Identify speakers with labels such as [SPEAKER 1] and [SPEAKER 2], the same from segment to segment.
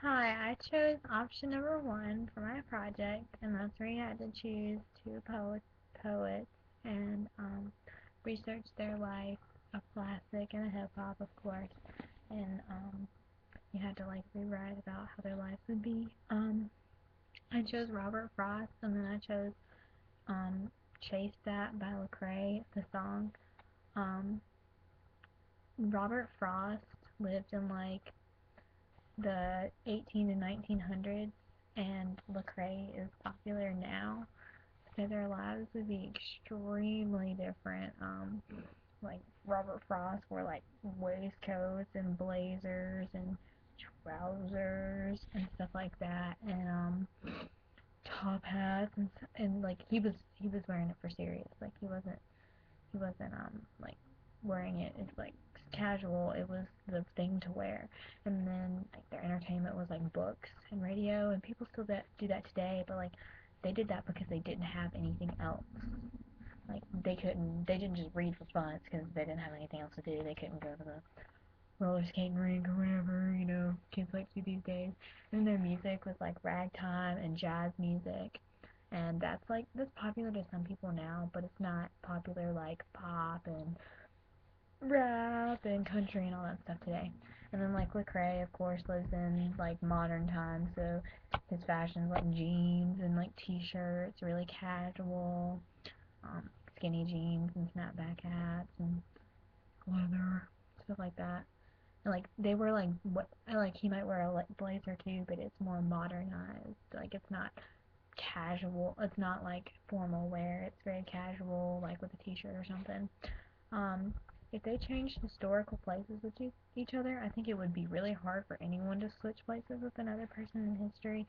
[SPEAKER 1] Hi, I chose option number one for my project, and that's where you had to choose two poets and research their life, a classic and a hip hop, of course, and you had to like rewrite about how their lives would be. I chose Robert Frost, and then I chose um, Chase That by Lecrae, the song. Um, Robert Frost lived in like the 18 and 1900s, and Lecrae is popular now, so their lives would be extremely different. Like Robert Frost wore like waistcoats and blazers and trousers and stuff like that, and top hats and like he was wearing it for serious. Like he wasn't like wearing it as like casual. It was the thing to wear. And then like their entertainment was like books and radio, and people still do that today. But like they did that because they didn't have anything else. Like they didn't just read for fun. It's because they didn't have anything else to do. They couldn't go to the roller skating rink or whatever, kids like to do these days. And their music was like ragtime and jazz music. And that's popular to some people now, but it's not popular like pop and rap and country and all that stuff today. And then like Lecrae, of course, lives in like modern times, so his fashion's like jeans and like t-shirts, really casual, um, skinny jeans and snapback hats and leather stuff like that. And like they were like what like he might wear a like blazer too, but it's more modernized. Like it's not casual. It's not like formal wear. It's very casual, like with a t-shirt or something. Um, if they changed historical places with each other, I think it would be really hard for anyone to switch places with another person in history.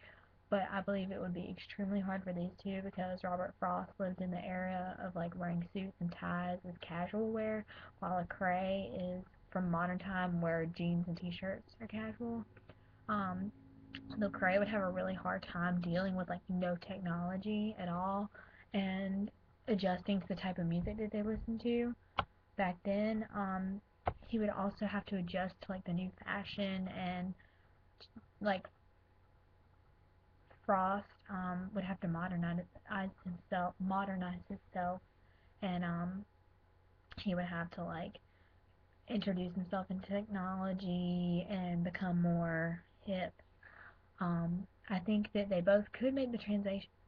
[SPEAKER 1] But I believe it would be extremely hard for these two because Robert Frost lived in the era of like wearing suits and ties as casual wear, while Lecrae is from modern time where jeans and t-shirts are casual. Um, Lecrae would have a really hard time dealing with like no technology at all and adjusting to the type of music that they listen to back then. He would also have to adjust to like the new fashion and like Frost would have to modernize himself, and he would have to like introduce himself into technology and become more hip. I think that they both could make the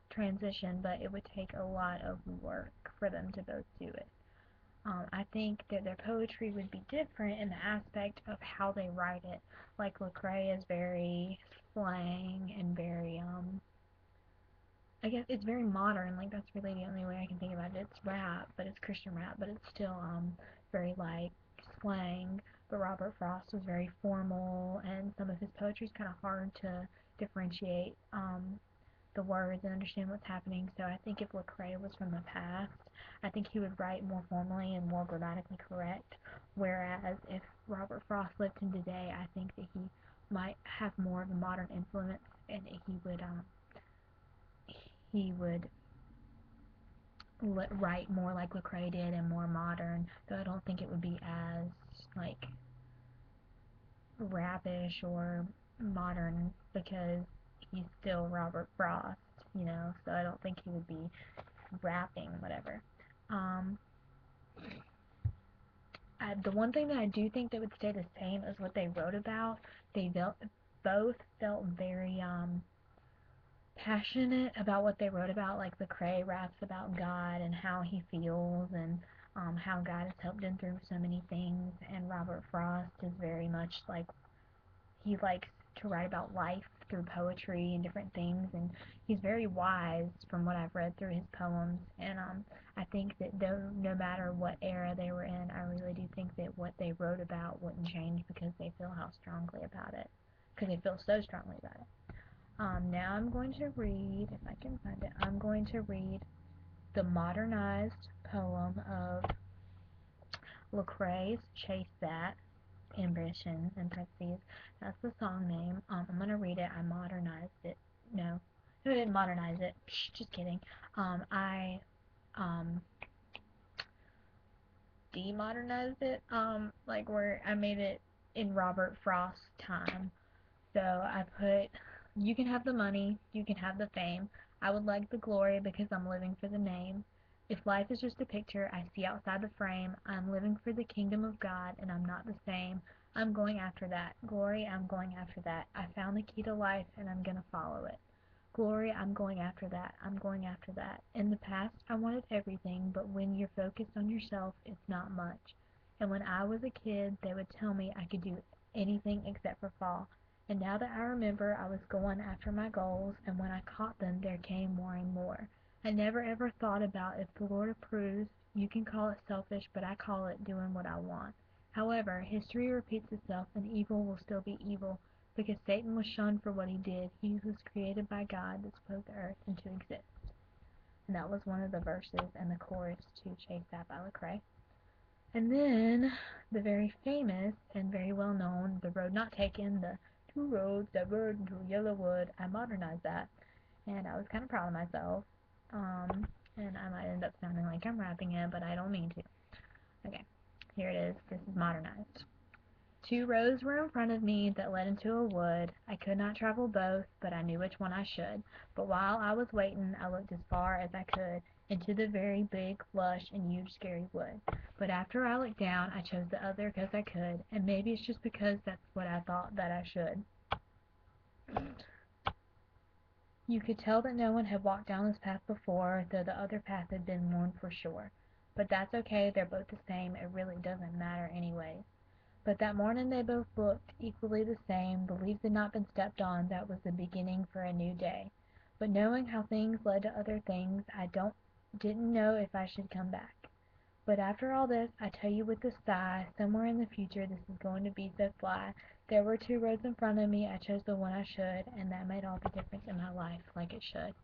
[SPEAKER 1] transition, but it would take a lot of work for them to both do it. I think that their poetry would be different in the aspect of how they write it. Like Lecrae is very slang and very I guess it's very modern. Like that's really the only way I can think about it. It's rap, but it's Christian rap, but it's still very like slang. But Robert Frost was very formal, and some of his poetry is kind of hard to differentiate the words and understand what's happening. So I think if Lecrae was from the past, I think he would write more formally and more grammatically correct. Whereas if Robert Frost lived in today, I think that he might have more of a modern influence, and he would write more like Lecrae did and more modern. Though I don't think it would be as like rapish or modern because he's still Robert Frost, So I don't think he would be rapping, whatever. Um, the one thing that I do think that would stay the same is what they wrote about. Both felt very passionate about what they wrote about. Like Lecrae raps about God and how he feels and how God has helped him through so many things. And Robert Frost is very much like he likes to write about life through poetry and different things, and he's very wise from what I've read through his poems. And I think that no matter what era they were in, I really do think that what they wrote about wouldn't change because they feel how strongly about it, because they feel so strongly about it. Now I'm going to read, if I can find it, I'm going to read the modernized poem of Lecrae's Chase That, ambition in parentheses. That's the song name. I'm gonna read it. I modernized it. No, no, I didn't modernize it. Psh, just kidding. I um demodernized it. Like where I made it in Robert Frost time. So I put, you can have the money, you can have the fame. I would like the glory because I'm living for the name. If life is just a picture I see outside the frame, I'm living for the kingdom of God and I'm not the same. I'm going after that. Glory, I'm going after that. I found the key to life and I'm gonna follow it. Glory, I'm going after that. I'm going after that. In the past, I wanted everything, but when you're focused on yourself, it's not much. And when I was a kid, they would tell me I could do anything except for fall. And now that I remember, I was going after my goals, and when I caught them, there came more and more. I never ever thought about if the Lord approves. You can call it selfish, but I call it doing what I want. However, history repeats itself, and evil will still be evil, because Satan was shunned for what he did. He was created by God that spoke the earth into existence. And that was one of the verses and the chorus to Chase That by Lecrae. And then the very famous and very well known The Road Not Taken, the two roads that rode into Yellowwood. I modernized that, and I was kind of proud of myself. And I might end up sounding like I'm rapping it, but I don't mean to. Okay, here it is. This is modernized. Two roads were in front of me that led into a wood. I could not travel both, but I knew which one I should. But while I was waiting, I looked as far as I could into the very big, lush, and huge scary wood. But after I looked down, I chose the other because I could, and maybe it's just because that's what I thought that I should. You could tell that no one had walked down this path before, though the other path had been worn for sure. But that's okay, they're both the same, it really doesn't matter anyway. But that morning they both looked equally the same. The leaves had not been stepped on. That was the beginning for a new day. But knowing how things led to other things, didn't know if I should come back. But after all this, I tell you with a sigh, somewhere in the future this is going to be so fly. There were two roads in front of me. I chose the one I should, and that made all the difference in my life, like it should.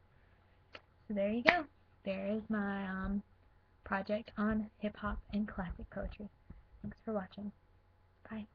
[SPEAKER 1] So there you go. There is my project on hip hop and classic poetry. Thanks for watching. Bye.